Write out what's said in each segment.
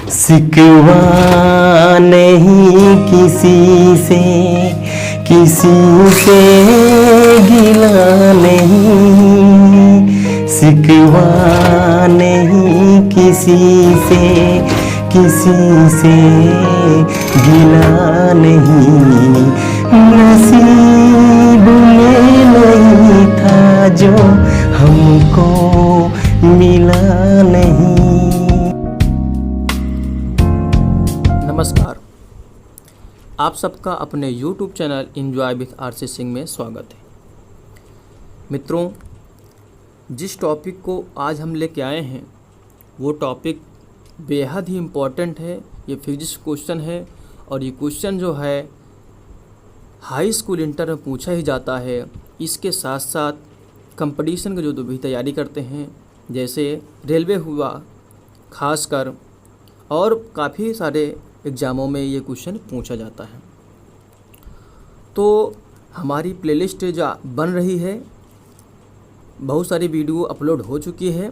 सिकवा नहीं किसी से, किसी से गिला नहीं, सिकवा नहीं किसी से, किसी से गिला नहीं। नसीब में नहीं था जो हमको मिला नहीं। नमस्कार, आप सबका अपने YouTube channel enjoy with RC Singh में स्वागत है। मित्रों, जिस टॉपिक को आज हम लेके आए हैं वो टॉपिक बेहद ही इम्पॉर्टेंट है। ये फिजिक्स क्वेश्चन है और ये क्वेश्चन जो है हाई स्कूल इंटर में पूछा ही जाता है। इसके साथ साथ कंपटीशन के जो भी तैयारी करते हैं, जैसे रेलवे हुआ खासकर, और काफ़ी सारे एग्ज़ामों में ये क्वेश्चन पूछा जाता है। तो हमारी प्लेलिस्ट जो बन रही है, बहुत सारी वीडियो अपलोड हो चुकी है,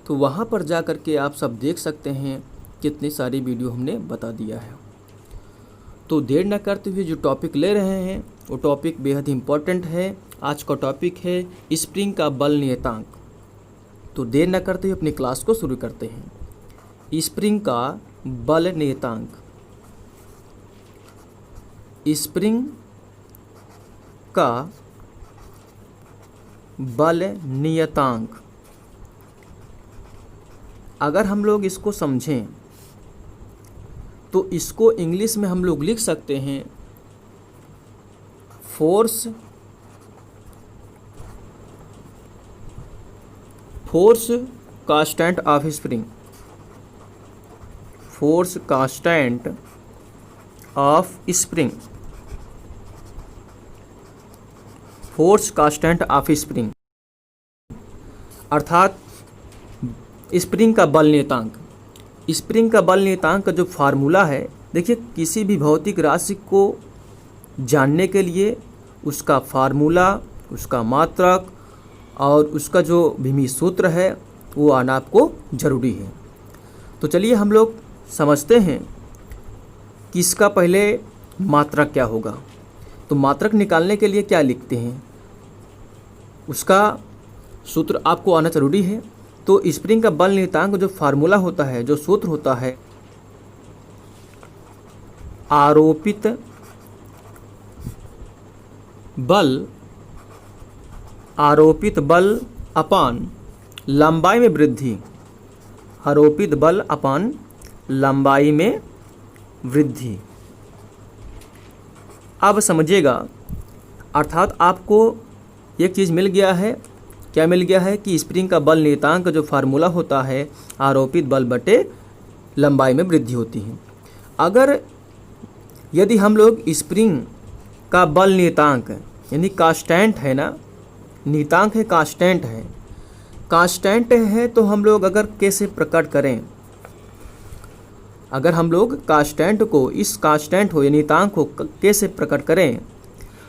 तो वहाँ पर जा कर के आप सब देख सकते हैं कितनी सारी वीडियो हमने बता दिया है। तो देर न करते हुए जो टॉपिक ले रहे हैं वो टॉपिक बेहद इम्पॉर्टेंट है। आज का टॉपिक है स्प्रिंग का बल नियतांक। तो देर न करते हुए अपनी क्लास को शुरू करते हैं। स्प्रिंग का बल नियतांक। स्प्रिंग का बल नियतांक, अगर हम लोग इसको समझें तो इसको इंग्लिश में हम लोग लिख सकते हैं force constant of spring. Force constant of spring. Force constant of spring अर्थात स्प्रिंग का बल नियतांक। स्प्रिंग का बल नियतांक का जो फार्मूला है, देखिए किसी भी भौतिक राशि को जानने के लिए उसका फार्मूला, उसका मात्रक और उसका जो भीमी सूत्र है वो आना आपको ज़रूरी है। तो चलिए हम लोग समझते हैं कि इसका पहले मात्रक क्या होगा। तो मात्रक निकालने के लिए क्या लिखते हैं, उसका सूत्र आपको आना ज़रूरी है। तो स्प्रिंग का बल नियतांक जो फार्मूला होता है, जो सूत्र होता है, आरोपित बल अपान लंबाई में वृद्धि। आरोपित बल अपान लंबाई में वृद्धि। अब समझिएगा, अर्थात आपको एक चीज़ मिल गया है। क्या मिल गया है कि स्प्रिंग का बल नियतांक का जो फार्मूला होता है आरोपित बल बटे लंबाई में वृद्धि होती है। अगर यदि हम लोग स्प्रिंग का बल नियतांक यानी कांस्टेंट है ना, नियतांक है कांस्टेंट है, कांस्टेंट है तो हम लोग अगर कैसे प्रकट करें, अगर हम लोग कांस्टेंट को, इस कांस्टेंट हो या नियतांक को कैसे प्रकट करें,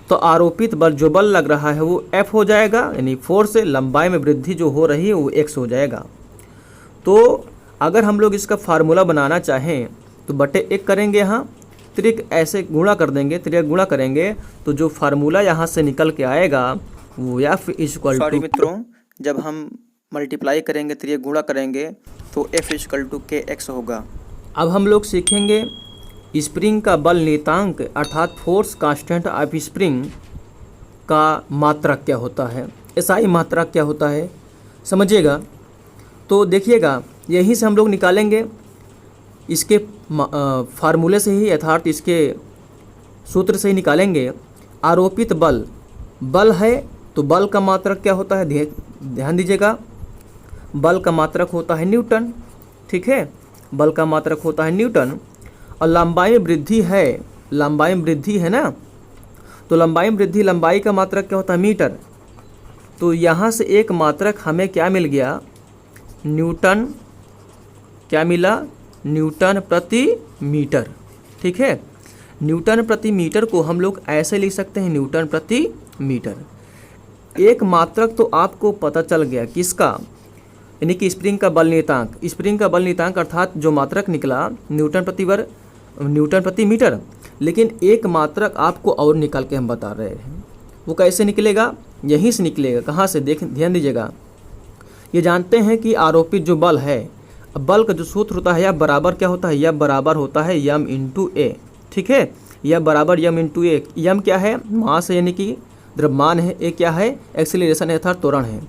तो आरोपित बल जो बल लग रहा है वो F हो जाएगा, यानी फोर्स से लंबाई में वृद्धि जो हो रही है वो x हो जाएगा। तो अगर हम लोग इसका फार्मूला बनाना चाहें तो बटे 1 करेंगे, यहाँ त्रिक ऐसे गुणा कर देंगे, त्रिक गुणा करेंगे तो जो फार्मूला यहाँ से निकल के आएगा वो F इक्वल टू, मित्रों जब हम मल्टीप्लाई करेंगे, त्रिक गुणा करेंगे तो F इक्वल टू kx होगा। अब हम लोग सीखेंगे स्प्रिंग का बल नियतांक अर्थात फोर्स कांस्टेंट ऑफ स्प्रिंग का मात्रक क्या होता है, एसआई मात्रक क्या होता है, समझिएगा। तो देखिएगा, यहीं से हम लोग निकालेंगे इसके फार्मूले से ही, अर्थात इसके सूत्र से ही निकालेंगे। आरोपित बल है तो बल का मात्रक क्या होता है, ध्यान दीजिएगा, बल का मात्रक होता है न्यूटन। ठीक है, बल का मात्रक होता है न्यूटन। और लंबाई में वृद्धि है, लंबाई में वृद्धि है ना, तो लंबाई में वृद्धि, लंबाई का मात्रक क्या होता है मीटर। तो यहाँ से एक मात्रक हमें क्या मिल गया, न्यूटन। क्या मिला, न्यूटन प्रति मीटर। ठीक है, न्यूटन प्रति मीटर को हम लोग ऐसे लिख सकते हैं, न्यूटन प्रति मीटर। एक मात्रक तो आपको पता चल गया किसका, यानी कि स्प्रिंग का बल नियतांक, स्प्रिंग का बल नियतांक अर्थात जो मात्रक निकला न्यूटन प्रति मीटर, लेकिन एक मात्रक आपको और निकाल के हम बता रहे हैं। वो कैसे निकलेगा? यहीं से निकलेगा। कहाँ से? ध्यान दीजिएगा। ये जानते हैं कि आरोपित जो बल है, बल का जो सूत्र होता है या बराबर क्या होता है? या बराबर होता है यम इंटू ए। ठीक है, या बराबर यम इंटू ए। यम क्या है? मास है, यानी कि द्रव्यमान है। ए क्या है? एक्सीलरेशन है अर्थात त्वरण है।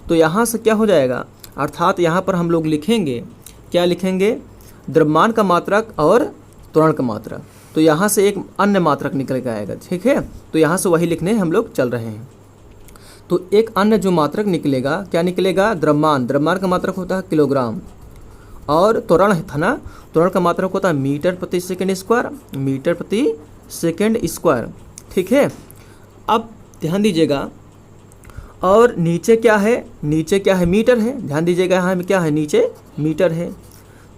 तो यहाँ से क्या हो जाएगा? अर्थात यहाँ पर हम लोग लिखेंगे, क्या लिखेंगे? द्रव्यमान का मात्रक और त्वरण का मात्रक। तो यहाँ से एक अन्य मात्रक निकल के आएगा। ठीक है, तो यहाँ से वही लिखने हम लोग चल रहे हैं। तो एक अन्य जो मात्रक निकलेगा, क्या निकलेगा? द्रव्यमान। द्रव्यमान का मात्रक होता है किलोग्राम, और त्वरण था ना, त्वरण का मात्रक होता है मीटर प्रति सेकंड स्क्वायर, मीटर प्रति सेकंड स्क्वायर। ठीक है, अब ध्यान दीजिएगा। और नीचे क्या है? नीचे क्या है? मीटर है। ध्यान दीजिएगा, यहाँ क्या है? नीचे मीटर है।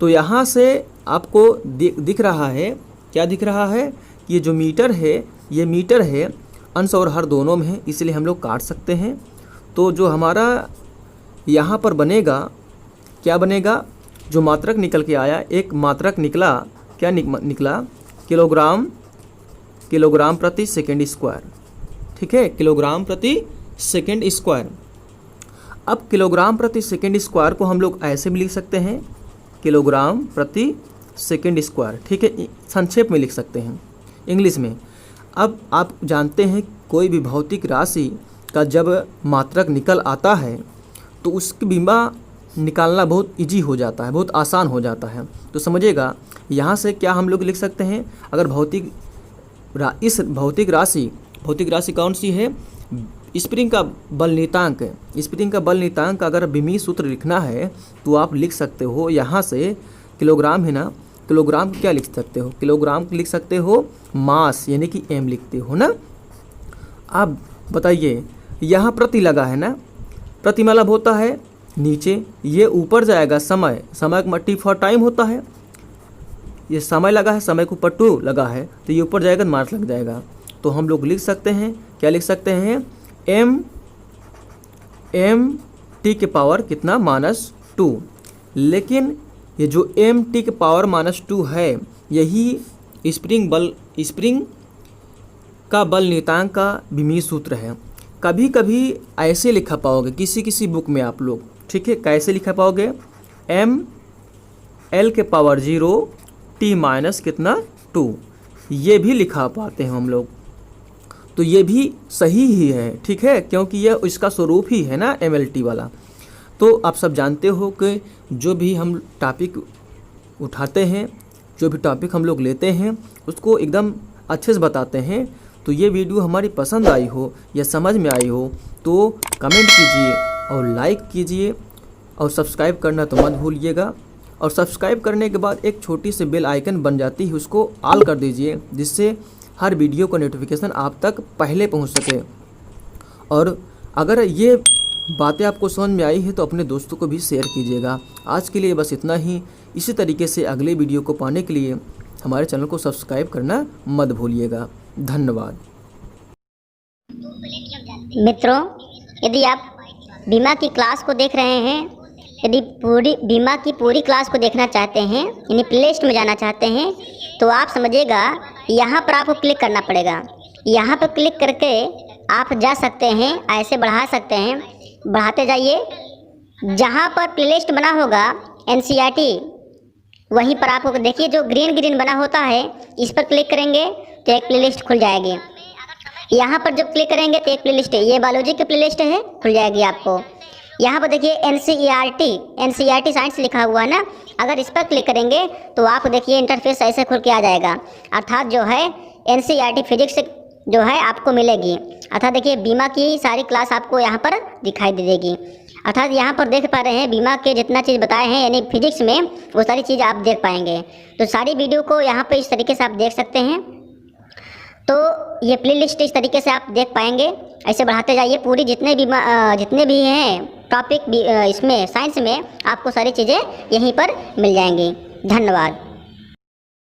तो यहाँ से आपको दिख रहा है, क्या दिख रहा है? ये जो मीटर है, ये मीटर है, अंश और हर दोनों में है, इसलिए हम लोग काट सकते हैं। तो जो हमारा यहाँ पर बनेगा, क्या बनेगा? जो मात्रक निकल के आया, एक मात्रक निकला, क्या निकला? किलोग्राम प्रति सेकंड स्क्वायर। ठीक है, किलोग्राम प्रति सेकंड स्क्वायर। अब किलोग्राम प्रति सेकंड स्क्वायर को हम लोग ऐसे भी लिख सकते हैं, किलोग्राम प्रति सेकंड स्क्वायर। ठीक है, संक्षेप में लिख सकते हैं इंग्लिश में। अब आप जानते हैं कोई भी भौतिक राशि का जब मात्रक निकल आता है तो उसकी बीमा निकालना बहुत इजी हो जाता है, बहुत आसान हो जाता है। तो समझिएगा, यहाँ से क्या हम लोग लिख सकते हैं? अगर इस भौतिक राशि कौन सी है? स्प्रिंग का बल नियतांक। स्प्रिंग का बल नियतांक अगर विमीय सूत्र लिखना है तो आप लिख सकते हो, यहाँ से किलोग्राम है ना, किलोग्राम क्या लिख सकते हो? किलोग्राम लिख सकते हो मास, यानी कि एम लिखते हो ना। अब बताइए, यहाँ प्रति लगा है ना, प्रति मतलब होता है नीचे, ये ऊपर जाएगा समय का टी फॉर टाइम होता है। ये समय लगा है, समय के ऊपर टू लगा है, तो ये ऊपर जाएगा, मास लग जाएगा। तो हम लोग लिख सकते हैं, क्या लिख सकते हैं? एम टी के पावर कितना? -2। लेकिन ये जो एम टी के पावर -2 है, यही स्प्रिंग का बल नियतांक का विमीय सूत्र है। कभी कभी ऐसे लिखा पाओगे किसी बुक में आप लोग। ठीक है, कैसे लिखा पाओगे? एम एल के पावर 0 टी माइनस कितना? 2। ये भी लिखा पाते हैं हम लोग। तो ये भी सही ही है। ठीक है, क्योंकि यह इसका स्वरूप ही है ना, MLT वाला। तो आप सब जानते हो कि जो भी हम टॉपिक उठाते हैं, जो भी टॉपिक हम लोग लेते हैं, उसको एकदम अच्छे से बताते हैं। तो ये वीडियो हमारी पसंद आई हो या समझ में आई हो तो कमेंट कीजिए और लाइक कीजिए, और सब्सक्राइब करना तो मत भूलिएगा। और सब्सक्राइब करने के बाद एक छोटी सी बेल आइकन बन जाती है, उसको ऑल कर दीजिए, जिससे हर वीडियो का नोटिफिकेशन आप तक पहले पहुंच सके। और अगर ये बातें आपको समझ में आई है तो अपने दोस्तों को भी शेयर कीजिएगा। आज के लिए बस इतना ही। इसी तरीके से अगले वीडियो को पाने के लिए हमारे चैनल को सब्सक्राइब करना मत भूलिएगा। धन्यवाद। मित्रों, यदि आप बीमा की क्लास को देख रहे हैं, यदि बीमा की पूरी क्लास को देखना चाहते हैं, यानी प्लेलिस्ट में जाना चाहते हैं, तो आप समझिएगा यहाँ पर आपको क्लिक करना पड़ेगा। यहाँ पर क्लिक करके आप जा सकते हैं, ऐसे बढ़ा सकते हैं, बढ़ाते जाइए। जहाँ पर प्लेलिस्ट बना होगा NCERT, वहीं पर आपको देखिए जो ग्रीन बना होता है, इस पर क्लिक करेंगे तो एक प्लेलिस्ट खुल जाएगी। यहाँ पर जब क्लिक करेंगे तो एक प्लेलिस्ट है, ये बायोलॉजी की प्लेलिस्ट है, खुल जाएगी आपको। यहाँ पर देखिए NCERT साइंस लिखा हुआ है ना, अगर इस पर क्लिक करेंगे तो आप देखिए इंटरफेस ऐसे खुल के आ जाएगा। अर्थात जो है NCERT फिजिक्स जो है आपको मिलेगी। अर्थात देखिए बीमा की सारी क्लास आपको यहाँ पर दिखाई दे देगी। अर्थात यहाँ पर देख पा रहे हैं बीमा के जितना चीज़ बताए हैं, यानी फिजिक्स में, वो सारी चीज़ आप देख पाएंगे। तो सारी वीडियो को यहाँ पर इस तरीके से आप देख सकते हैं। तो ये प्लेलिस्ट इस तरीके से आप देख पाएंगे। ऐसे बढ़ाते जाइए, पूरी जितने भी हैं टॉपिक इसमें साइंस में, आपको सारी चीज़ें यहीं पर मिल जाएंगी। धन्यवाद।